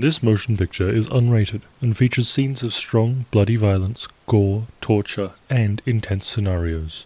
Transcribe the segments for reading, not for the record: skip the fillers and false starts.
This motion picture is unrated and features scenes of strong, bloody violence, gore, torture, and intense scenarios.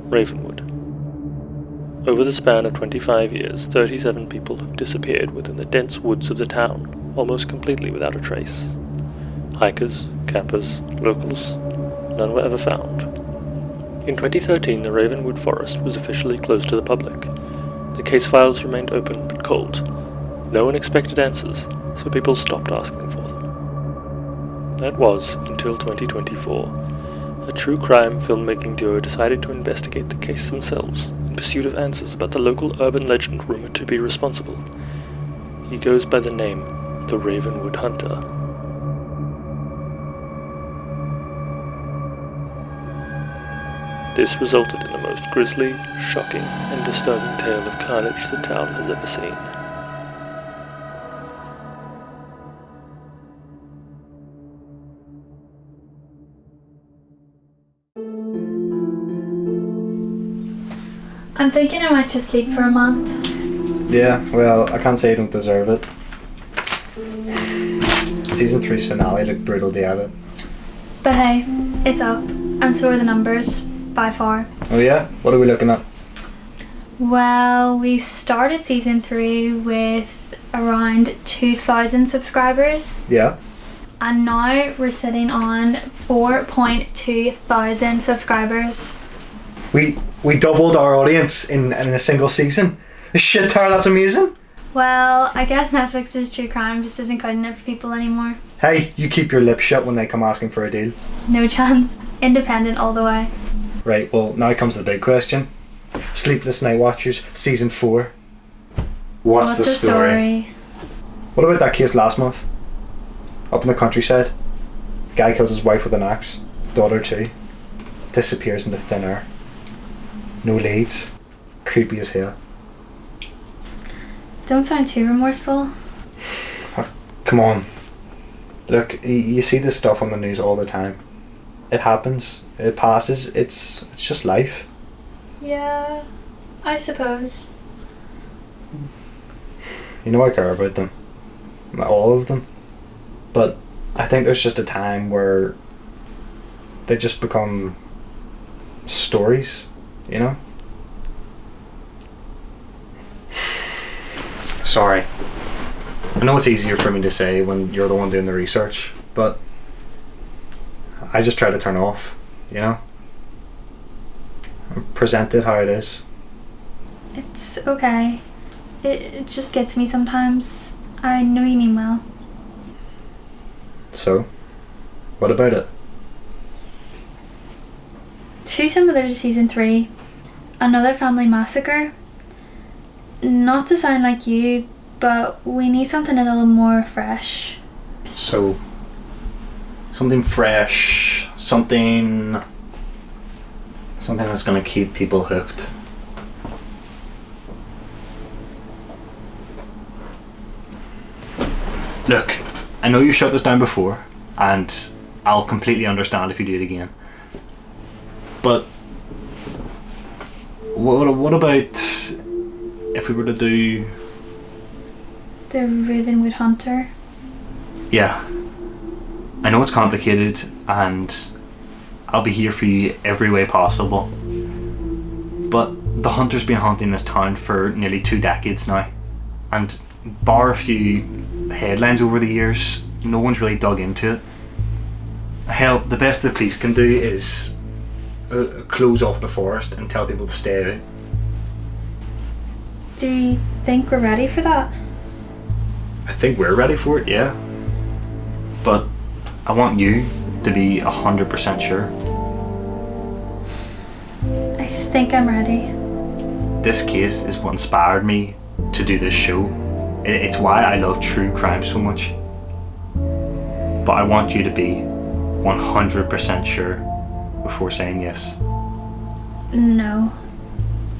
Ravenwood. Over the span of 25 years, 37 people have disappeared within the dense woods of the town, almost completely without a trace. Hikers, campers, locals, none were ever found. In 2013, the Ravenwood forest was officially closed to the public. The case files remained open but cold. No one expected answers, so people stopped asking for them. That was until 2024. A true crime filmmaking duo decided to investigate the case themselves in pursuit of answers about the local urban legend rumored to be responsible. He goes by the name the Ravenwood Hunter. This resulted in the most grisly, shocking, and disturbing tale of carnage the town has ever seen. I'm thinking I might just sleep for a month. Yeah, well, I can't say you don't deserve it. Season 3's finale looked brutal to edit. But hey, it's up, and so are the numbers, by far. Oh yeah? What are we looking at? Well, we started season 3 with around 2,000 subscribers. Yeah? And now we're sitting on 4.2 thousand subscribers. We doubled our audience in a single season. Shit, Tara, that's amazing. Well, I guess Netflix's true crime just isn't cutting it for people anymore. Hey, you keep your lips shut when they come asking for a deal. No chance. Independent all the way. Right, well, now comes the big question. Sleepless Night Watchers, season 4. What's the story? What about that case last month? Up in the countryside. Guy kills his wife with an axe. Daughter too. Disappears into thin air. No leads. Creepy as hell. Don't sound too remorseful. Come on. Look, you see this stuff on the news all the time. It happens. It passes. It's just life. Yeah, I suppose. You know I care about them. All of them. But I think there's just a time where they just become stories, you know? Sorry. I know it's easier for me to say when you're the one doing the research, but I just try to turn off, you know? Present it how it is. It's okay. It just gets me sometimes. I know you mean well. So, what about it? Too similar to season 3. Another family massacre. Not to sound like you, but we need something a little more fresh. So, something fresh, something that's gonna keep people hooked. Look, I know you shut this down before, and I'll completely understand if you do it again. But what about if we were to do The Ravenwood Hunter? Yeah. I know it's complicated, and I'll be here for you every way possible. But the hunter's been hunting this town for nearly 2 decades now, and bar a few headlines over the years, no one's really dug into it. Hell, the best the police can do is close off the forest and tell people to stay out. Do you think we're ready for that? I think we're ready for it, yeah. But I want you to be 100% sure. I think I'm ready. This case is what inspired me to do this show. It's why I love true crime so much. But I want you to be 100% sure before saying yes. No.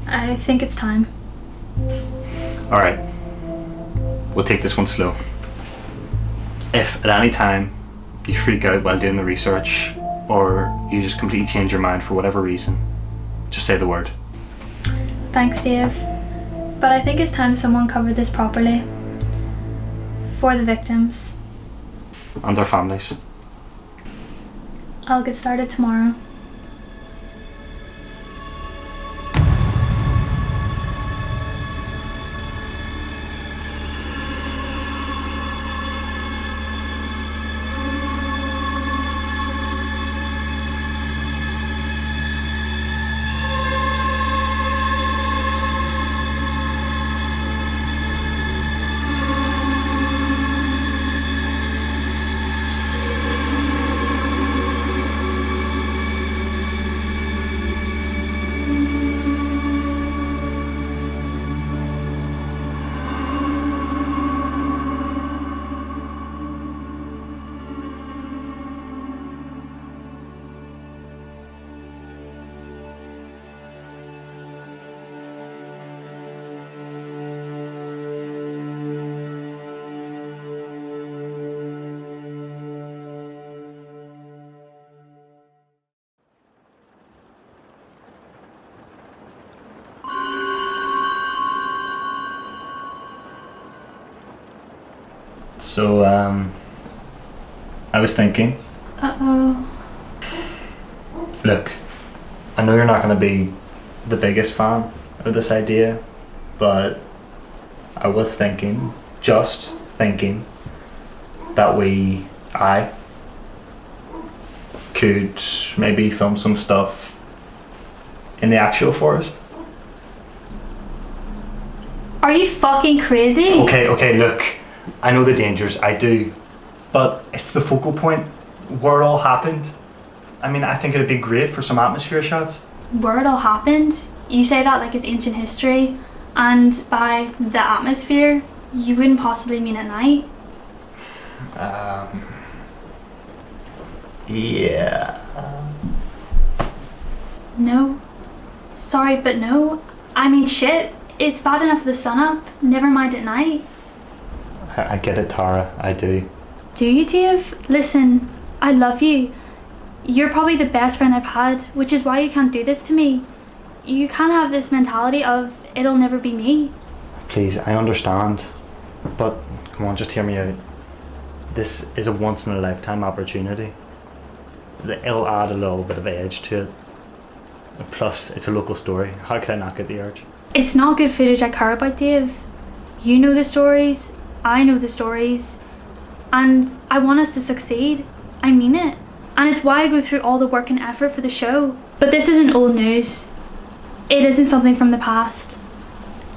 I think it's time. Alright. We'll take this one slow. If at any time you freak out while doing the research, or you just completely change your mind for whatever reason, just say the word. Thanks, Dave. But I think it's time someone covered this properly. For the victims. And their families. I'll get started tomorrow. So, I was thinking, Uh-oh. look, I know you're not going to be the biggest fan of this idea, but I was thinking, just thinking, that I could maybe film some stuff in the actual forest. Are you fucking crazy? Okay, look, I know the dangers, I do, but it's the focal point where it all happened. I mean, I think it'd be great for some atmosphere shots. Where it all happened? You say that like it's ancient history, and by the atmosphere, you wouldn't possibly mean at night. Yeah. No. Sorry, but no. I mean, shit, it's bad enough with the sun up, never mind at night. I get it, Tara, I do. Do you, Dave? Listen, I love you. You're probably the best friend I've had, which is why you can't do this to me. You can't have this mentality of, it'll never be me. Please, I understand, but come on, just hear me out. This is a once in a lifetime opportunity. It'll add a little bit of edge to it. Plus, it's a local story. How could I not get the urge? It's not good footage I care about, Dave. You know the stories, I know the stories, and I want us to succeed. I mean it. And it's why I go through all the work and effort for the show. But this isn't old news. It isn't something from the past.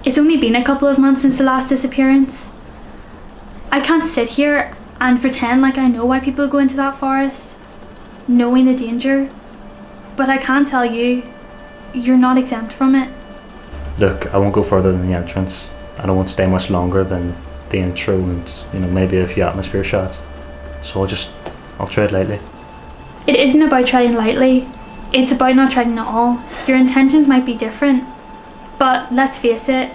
It's only been a couple of months since the last disappearance. I can't sit here and pretend like I know why people go into that forest, knowing the danger. But I can tell you, you're not exempt from it. Look, I won't go further than the entrance. I don't want to stay much longer than the intro and, maybe a few atmosphere shots. So I'll tread lightly. It isn't about treading lightly. It's about not treading at all. Your intentions might be different. But let's face it,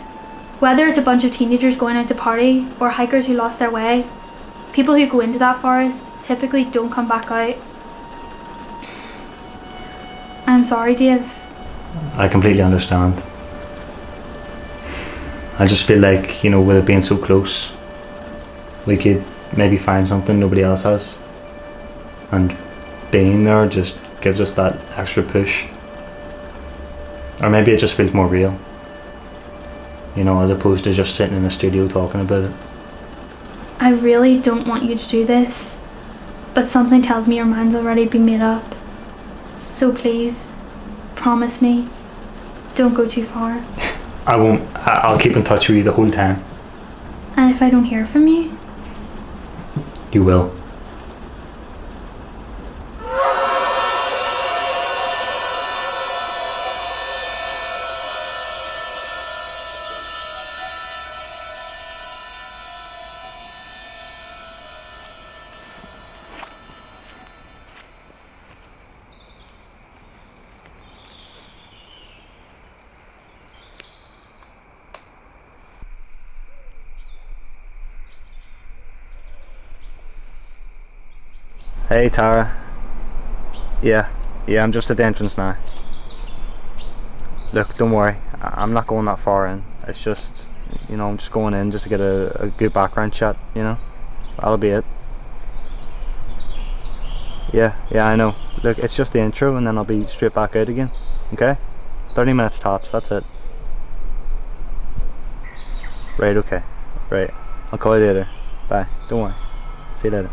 whether it's a bunch of teenagers going out to party or hikers who lost their way, people who go into that forest typically don't come back out. I'm sorry, Dave. I completely understand. I just feel like, with it being so close, we could maybe find something nobody else has. And being there just gives us that extra push. Or maybe it just feels more real. As opposed to just sitting in a studio talking about it. I really don't want you to do this, but something tells me your mind's already been made up. So please, promise me, don't go too far. I won't. I'll keep in touch with you the whole time. And if I don't hear from you? You will. Hey Tara. Yeah, I'm just at the entrance now. Look, don't worry, I'm not going that far in. It's just, I'm just going in just to get a good background shot, That'll be it. Yeah, I know. Look, it's just the intro and then I'll be straight back out again. Okay? 30 minutes tops, that's it. Right, okay. Right. I'll call you later. Bye. Don't worry. See you later.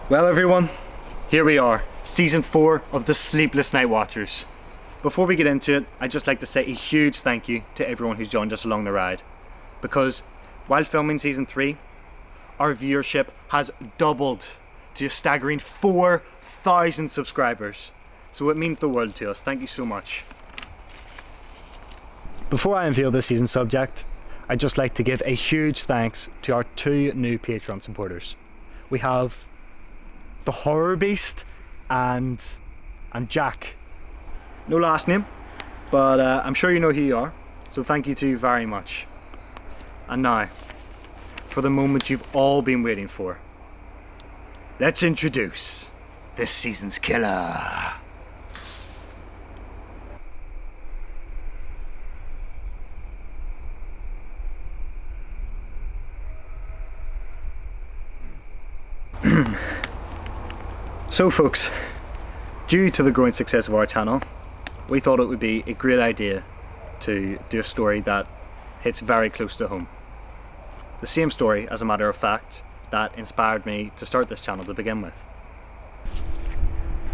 Well everyone, here we are, season 4 of the Sleepless Night Watchers. Before we get into it, I'd just like to say a huge thank you to everyone who's joined us along the ride. Because while filming season 3, our viewership has doubled to a staggering 4,000 subscribers. So it means the world to us, thank you so much. Before I unveil this season's subject, I'd just like to give a huge thanks to our 2 new Patreon supporters. We have the Horror Beast and Jack. No last name, but I'm sure you know who you are, so thank you to you very much. And now, for the moment you've all been waiting for. Let's introduce this season's killer. So folks, due to the growing success of our channel, we thought it would be a great idea to do a story that hits very close to home. The same story, as a matter of fact, that inspired me to start this channel to begin with.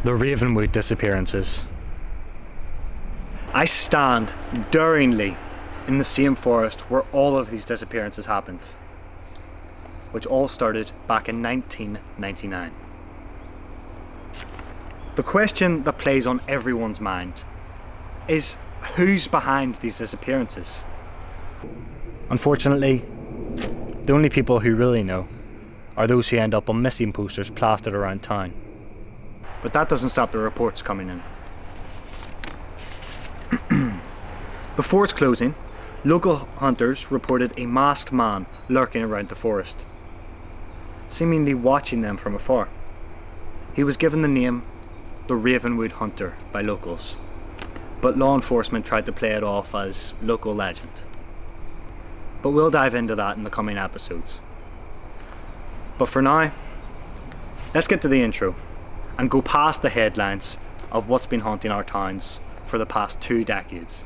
The Ravenwood disappearances. I stand daringly in the same forest where all of these disappearances happened, which all started back in 1999. The question that plays on everyone's mind is who's behind these disappearances? Unfortunately, the only people who really know are those who end up on missing posters plastered around town. But that doesn't stop the reports coming in. Before its closing, local hunters reported a masked man lurking around the forest, seemingly watching them from afar. He was given the name the Ravenwood Hunter by locals, but law enforcement tried to play it off as local legend. But we'll dive into that in the coming episodes. But for now, let's get to the intro and go past the headlines of what's been haunting our towns for the past 2 decades.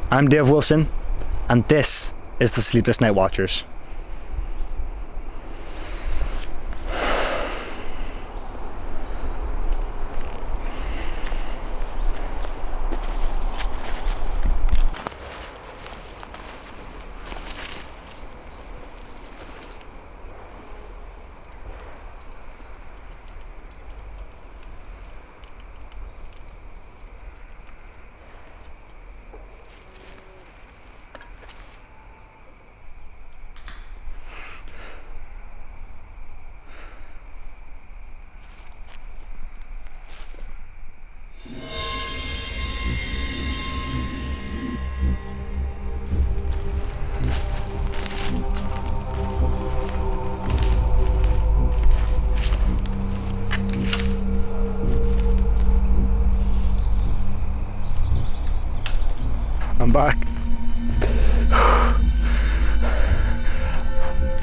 I'm Dave Wilson, and this is the Sleepless Night Watchers. coming back.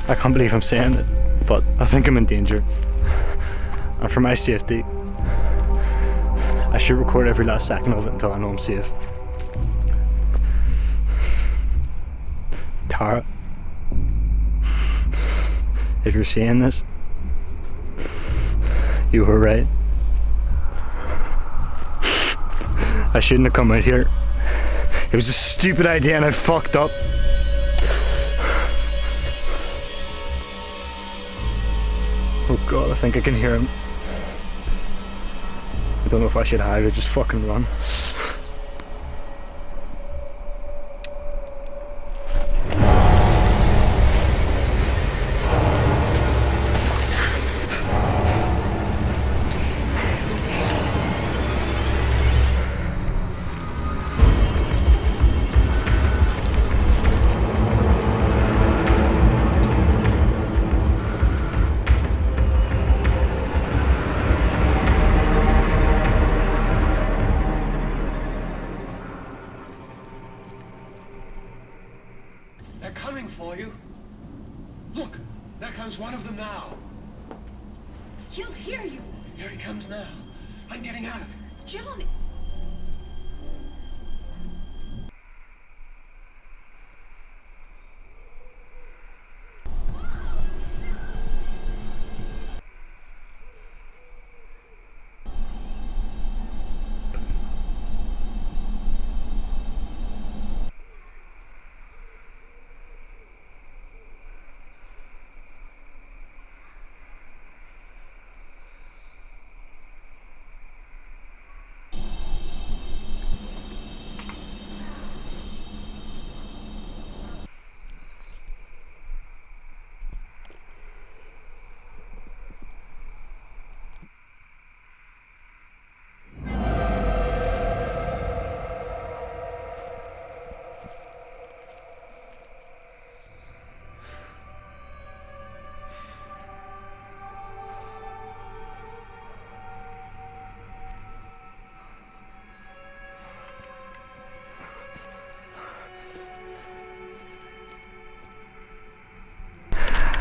I can't believe I'm saying it, but I think I'm in danger. And for my safety, I should record every last second of it until I know I'm safe. Tara, if you're seeing this, you were right. I shouldn't have come out here. It was a stupid idea and I fucked up. Oh God, I think I can hear him. I don't know if I should hide or just fucking run. They're coming for you. Look, there comes one of them now. He'll hear you. Here he comes now. I'm getting out of here. John.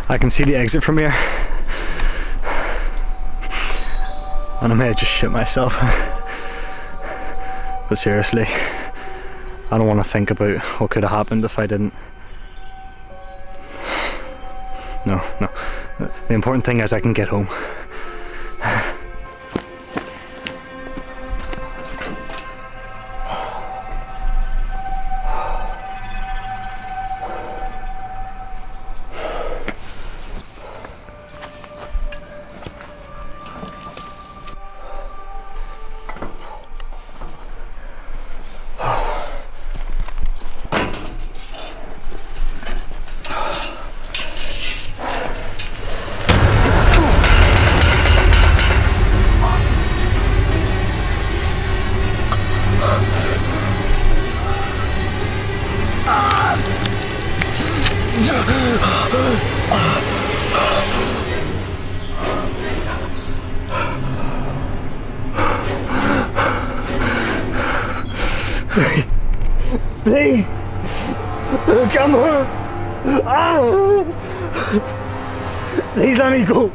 I can see the exit from here. And I may have just shit myself. But seriously, I don't want to think about what could have happened if I didn't. No. The important thing is I can get home. Please, come on. Please let me go.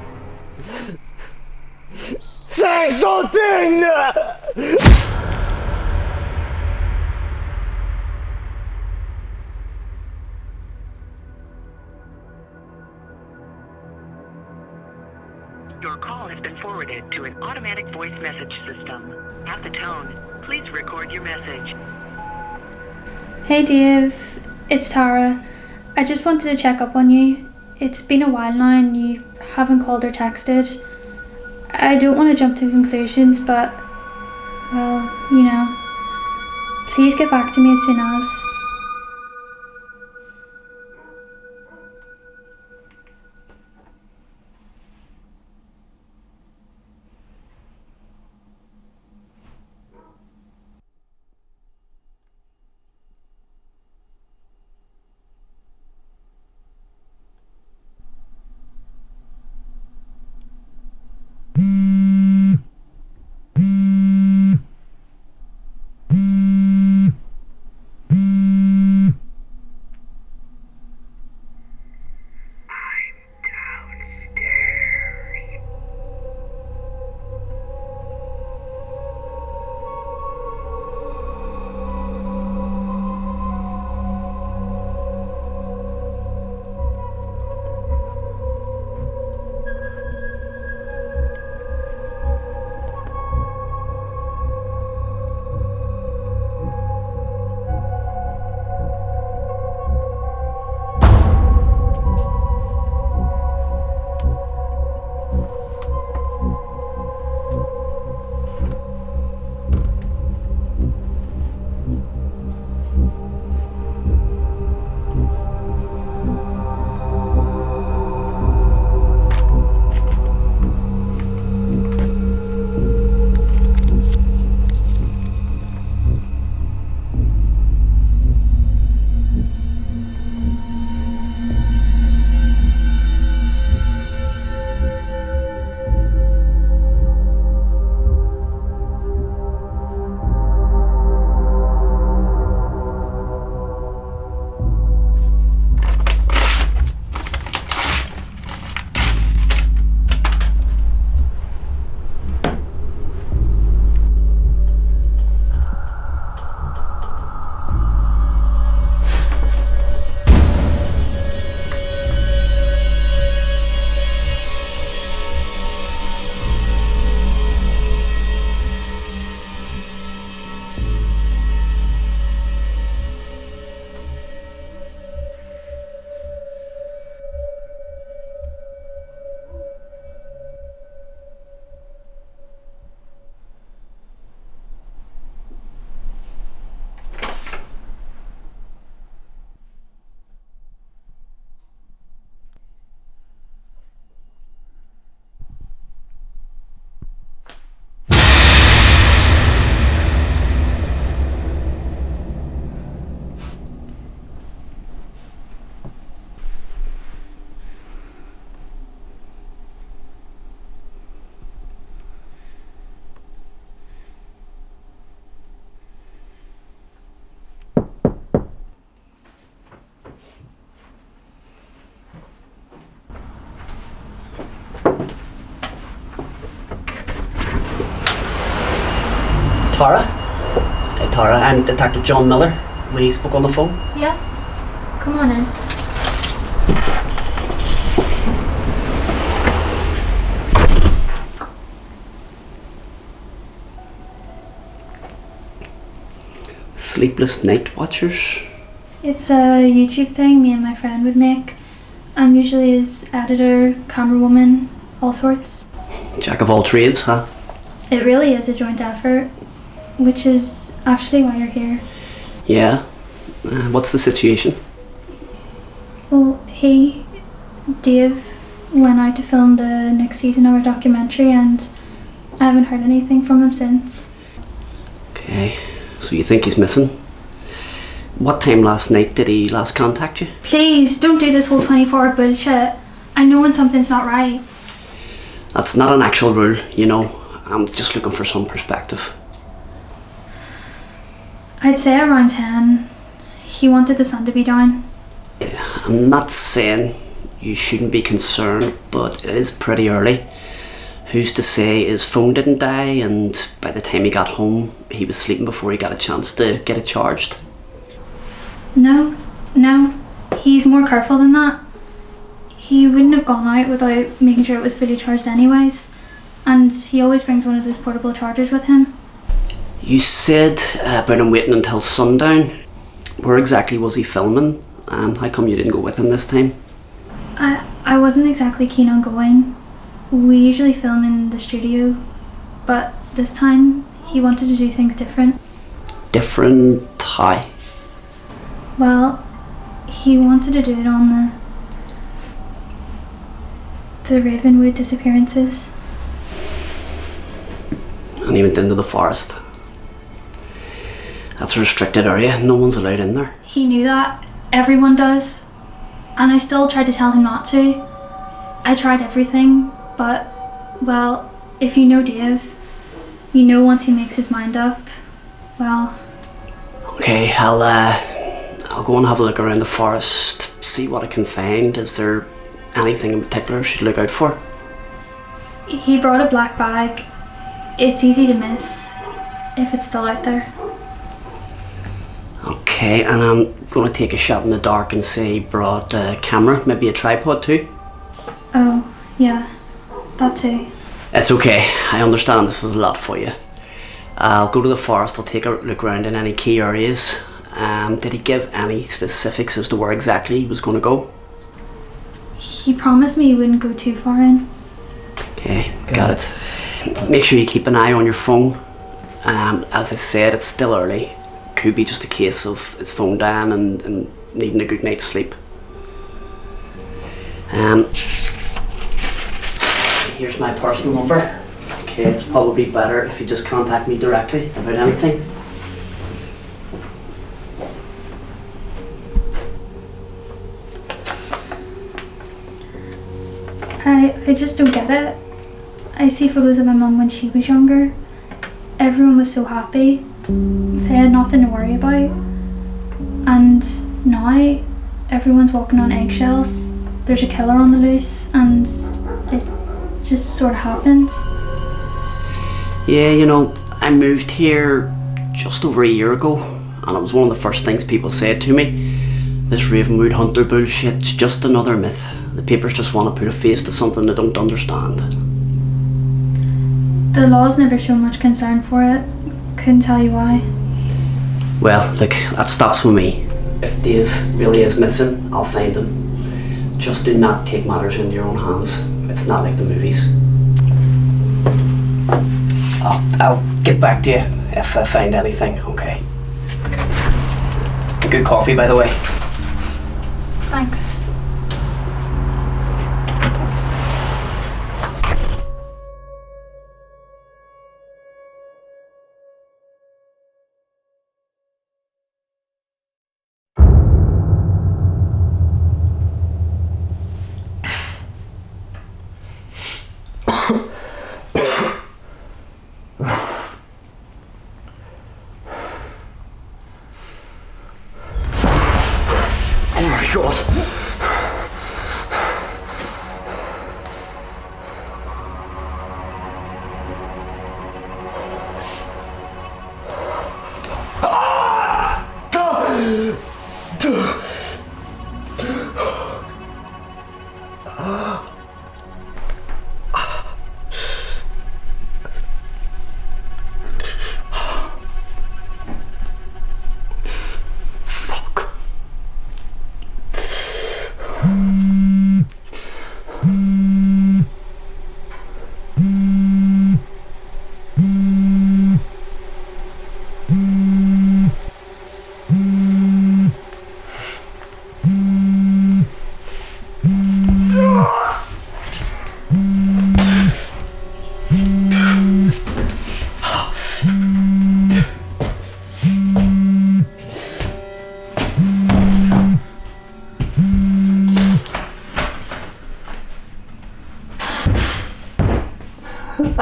Say something. Your call has been forwarded to an automatic voice message system. At the tone, please record your message. Hey Dave, it's Tara. I just wanted to check up on you. It's been a while now and you haven't called or texted. I don't want to jump to conclusions, but, well, you know, please get back to me as soon as. Tara? Hey Tara, I'm Detective John Miller. We spoke on the phone. Yeah? Come on in. Sleepless Night Watchers? It's a YouTube thing me and my friend would make. I'm usually his editor, camerawoman, all sorts. Jack of all trades, huh? It really is a joint effort, which is actually why you're here. Yeah. What's the situation? Well, Dave, went out to film the next season of our documentary and I haven't heard anything from him since. Okay, so you think he's missing? What time last night did he last contact you? Please, don't do this whole 24-hour bullshit. I know when something's not right. That's not an actual rule, you know. I'm just looking for some perspective. I'd say around 10. He wanted the sun to be down. Yeah, I'm not saying you shouldn't be concerned, but it is pretty early. Who's to say his phone didn't die and by the time he got home he was sleeping before he got a chance to get it charged? No. He's more careful than that. He wouldn't have gone out without making sure it was fully charged anyways. And he always brings one of those portable chargers with him. You said about him waiting until sundown. Where exactly was he filming? And how come you didn't go with him this time? I wasn't exactly keen on going. We usually film in the studio, but this time he wanted to do things different. Different how? Well, he wanted to do it on the Ravenwood disappearances. And he went into the forest. That's a restricted area, no one's allowed in there. He knew that. Everyone does. And I still tried to tell him not to. I tried everything, but, well, if you know Dave, you know once he makes his mind up, well... Okay, I'll go and have a look around the forest, see what I can find. Is there anything in particular I should look out for? He brought a black bag. It's easy to miss, if it's still out there. Okay, and I'm going to take a shot in the dark and say he brought a camera, maybe a tripod too. Oh, yeah, that too. It's okay, I understand this is a lot for you. I'll go to the forest, I'll take a look around in any key areas. Did he give any specifics as to where exactly he was going to go? He promised me he wouldn't go too far in. Okay, got it. Make sure you keep an eye on your phone. As I said, it's still early. Could be just a case of his phone dying and needing a good night's sleep. Here's my personal number. Okay, it's probably better if you just contact me directly about anything. I just don't get it. I see photos of my mum when she was younger. Everyone was so happy. They had nothing to worry about. And now, everyone's walking on eggshells. There's a killer on the loose, and it just sort of happens. Yeah, you know, I moved here just over a year ago, and it was one of the first things people said to me. This Ravenwood hunter bullshit's just another myth. The papers just want to put a face to something they don't understand. The law's never shown much concern for it. Couldn't tell you why. Well, look, that stops with me. If Dave really is missing, I'll find him. Just do not take matters into your own hands. It's not like the movies. I'll get back to you if I find anything, okay? Good coffee, by the way. Thanks. Oh my God.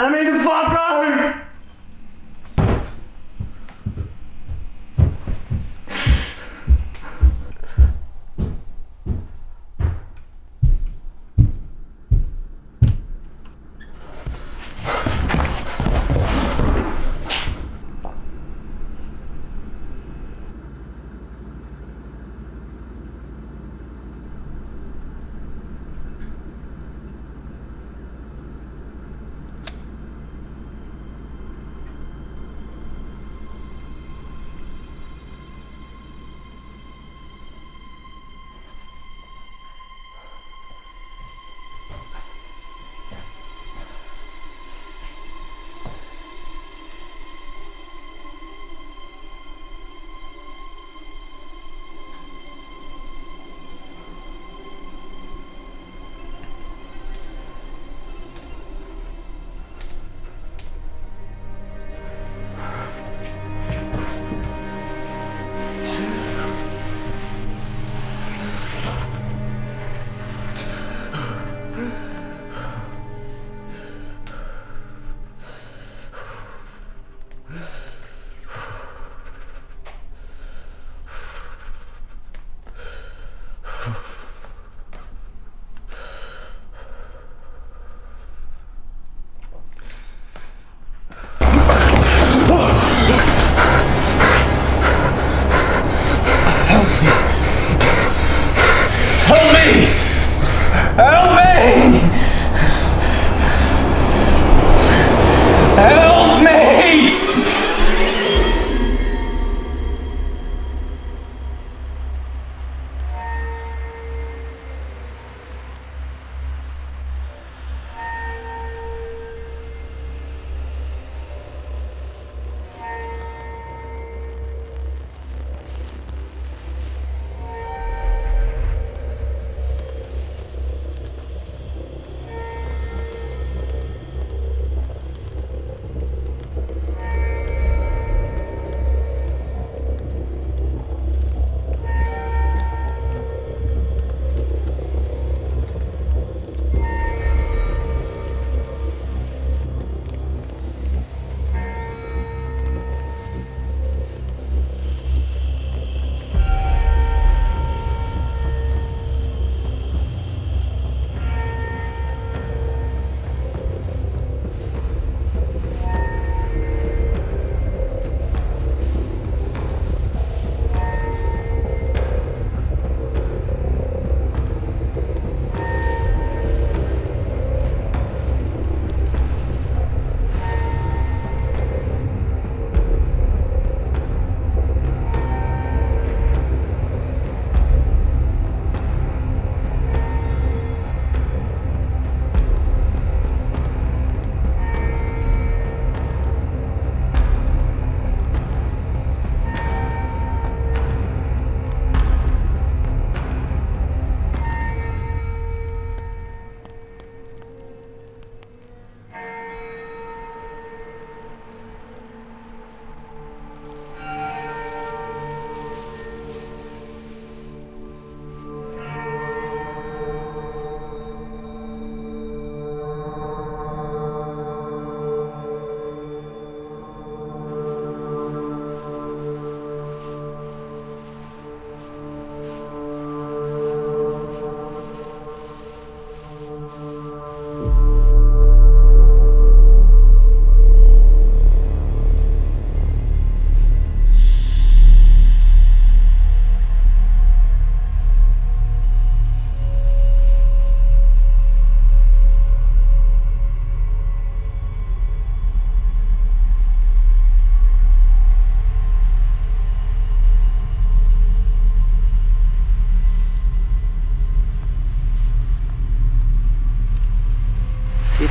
I made the fuck out!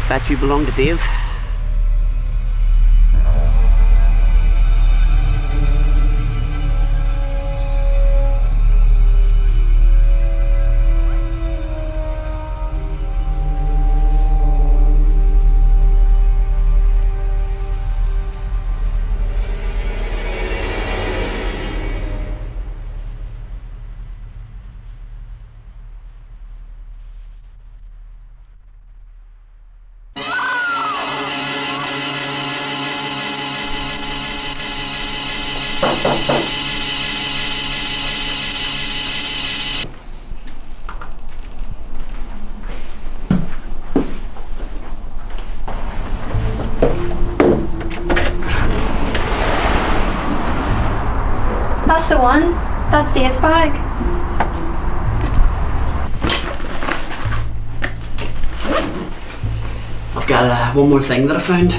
Bet you belong to Dave. That's the one. That's Dave's bag. I've got one more thing that I found.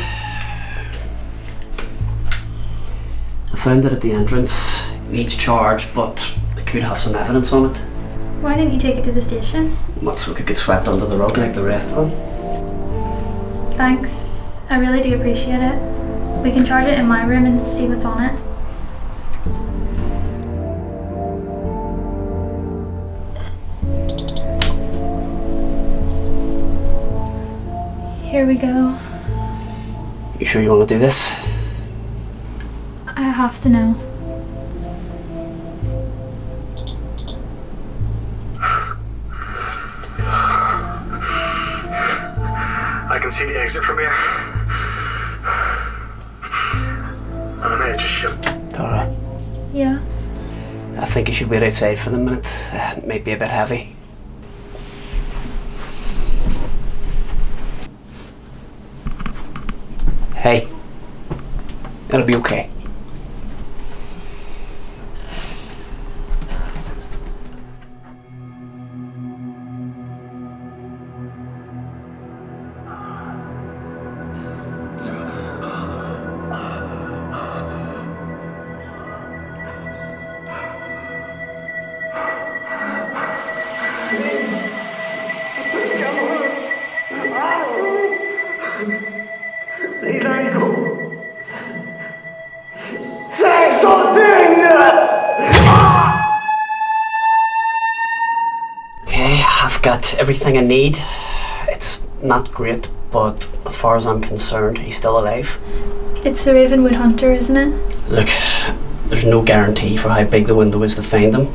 I found it at the entrance. It needs charged, but it could have some evidence on it. Why didn't you take it to the station? Not so it could get swept under the rug like the rest of them. Thanks. I really do appreciate it. We can charge it in my room and see what's on it. Here we go. You sure you want to do this? I have to know. I can see the exit from here. And I'm edge of shit. Tara, Yeah. I think you should wait outside for the minute. It might be a bit heavy. Hey, it'll be okay. Please let me go. Say something! Okay, I've got everything I need. It's not great, but as far as I'm concerned, he's still alive. It's the Ravenwood hunter, isn't it? Look, there's no guarantee for how big the window is to find him.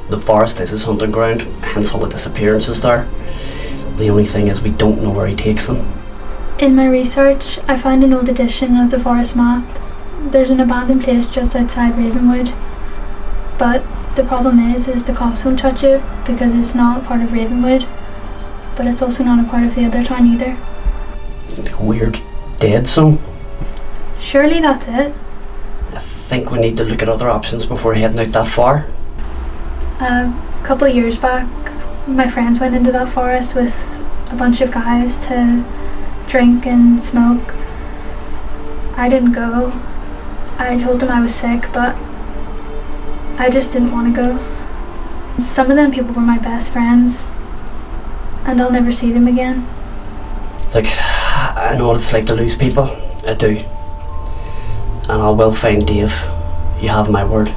The forest is his hunting ground, hence all the disappearances there. The only thing is we don't know where he takes them. In my research, I found an old edition of the forest map. There's an abandoned place just outside Ravenwood. But the problem is the cops won't touch it because it's not part of Ravenwood. But it's also not a part of the other town either. Like a weird dead zone. Surely that's it. I think we need to look at other options before heading out that far. A couple of years back, my friends went into that forest with a bunch of guys to drink and smoke. I didn't go. I told them I was sick, but I just didn't want to go. Some of them people were my best friends, and I'll never see them again. Look, I know what it's like to lose people. I do. And I will find Dave. You have my word.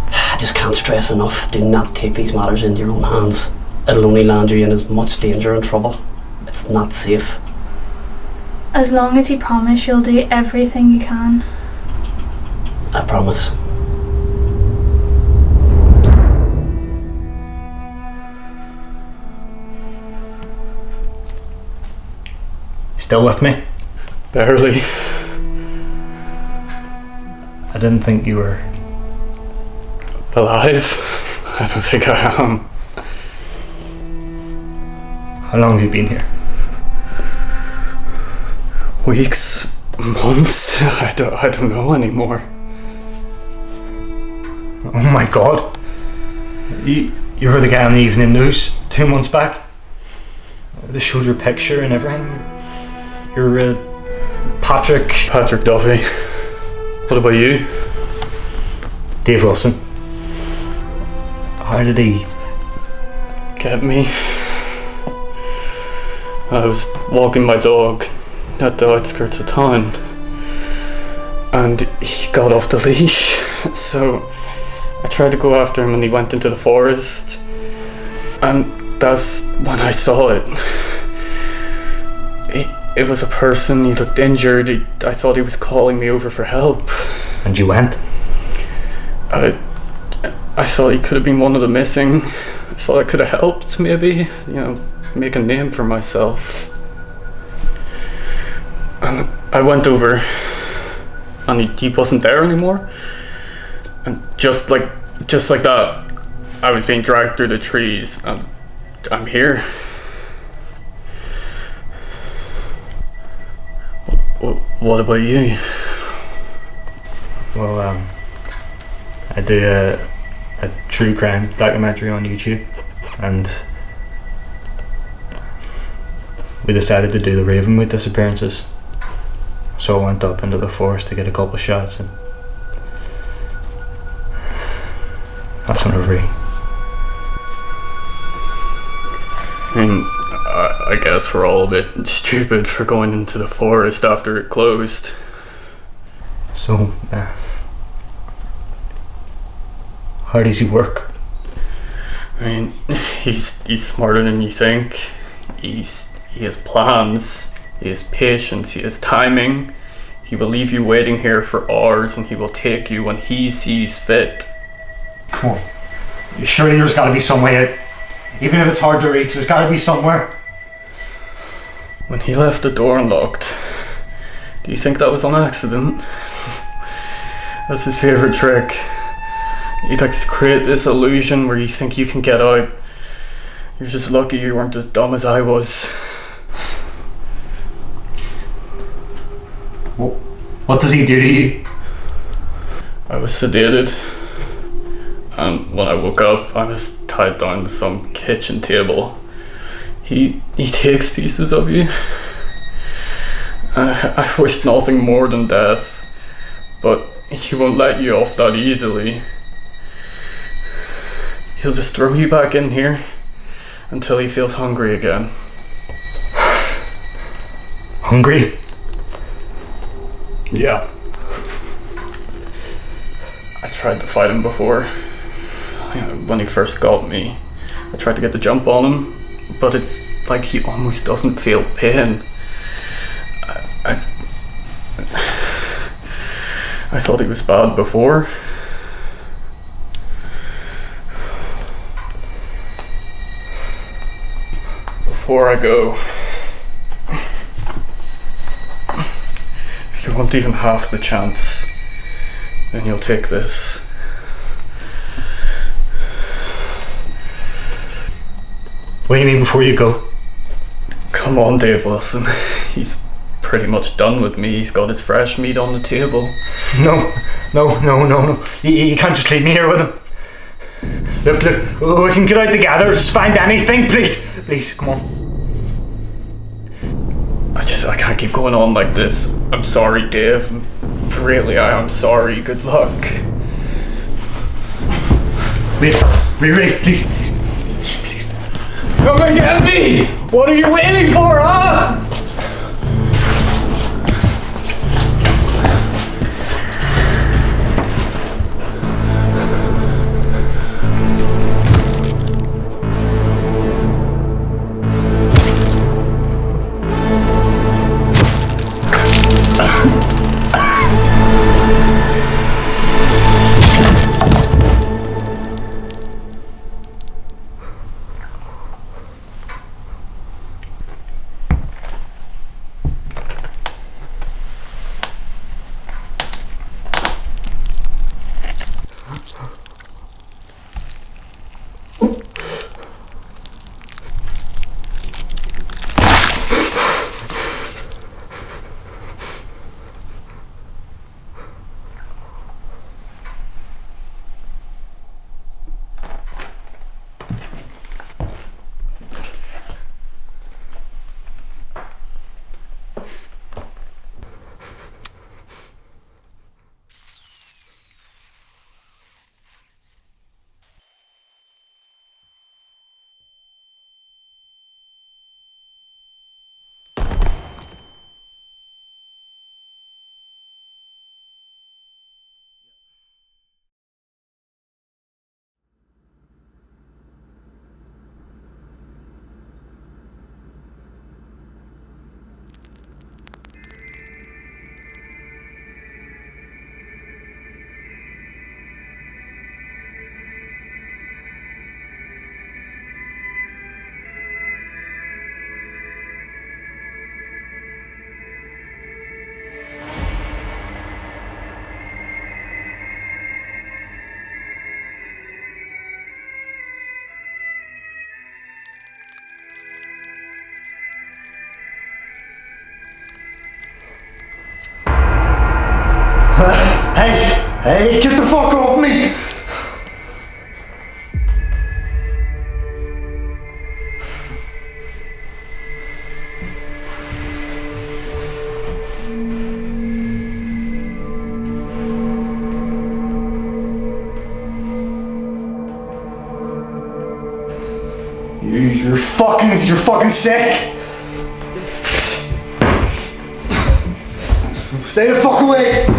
I just can't stress enough, do not take these matters into your own hands. It'll only land you in as much danger and trouble. It's not safe. As long as you promise you'll do everything you can. I promise. Still with me? Barely. I didn't think you were. Alive? I don't think I am. How long have you been here? Weeks? Months? I don't know anymore. Oh my god. You were the guy on the evening news 2 months back? They showed your picture and everything. You're Patrick Duffy. What about you? Dave Wilson. How did he get me? I was walking my dog at the outskirts of town, and he got off the leash, so I tried to go after him and he went into the forest, and that's when I saw it. It was a person, he looked injured, I thought he was calling me over for help. And you went? I thought he could have been one of the missing. I thought I could have helped, maybe, make a name for myself. And I went over, and he wasn't there anymore. And just like that, I was being dragged through the trees, and I'm here. What about you? Well, I do a true crime documentary on YouTube, and we decided to do the Ravenwood disappearances. So I went up into the forest to get a couple of shots, and that's when I was free. I guess we're all a bit stupid for going into the forest after it closed. So, how does he work? He's smarter than you think. He has plans, he has patience, he has timing. He will leave you waiting here for hours, and he will take you when he sees fit. Come on. Surely there's got to be some way out. Even if it's hard to reach, there's got to be somewhere. When he left the door unlocked, do you think that was on accident? That's his favourite trick. He likes to create this illusion where you think you can get out. You're just lucky you weren't as dumb as I was. What does he do to you? I was sedated, and when I woke up, I was tied down to some kitchen table. He takes pieces of you. I wished nothing more than death, but he won't let you off that easily. He'll just throw you back in here until he feels hungry again. Hungry? Yeah. I tried to fight him before. When he first got me, I tried to get the jump on him, but it's like he almost doesn't feel pain. I thought he was bad before. Before I go, if you want even half the chance, then you'll take this. What do you mean before you go? Come on, Dave Wilson. He's pretty much done with me. He's got his fresh meat on the table. No. You can't just leave me here with him. Look, we can get out together. Just find anything, please, come on. I can't keep going on like this. I'm sorry, Dave. Really, I am sorry. Good luck. Wait, please. Come and get me! What are you waiting for, huh? Hey, get the fuck off me! You're fucking sick! Stay the fuck away!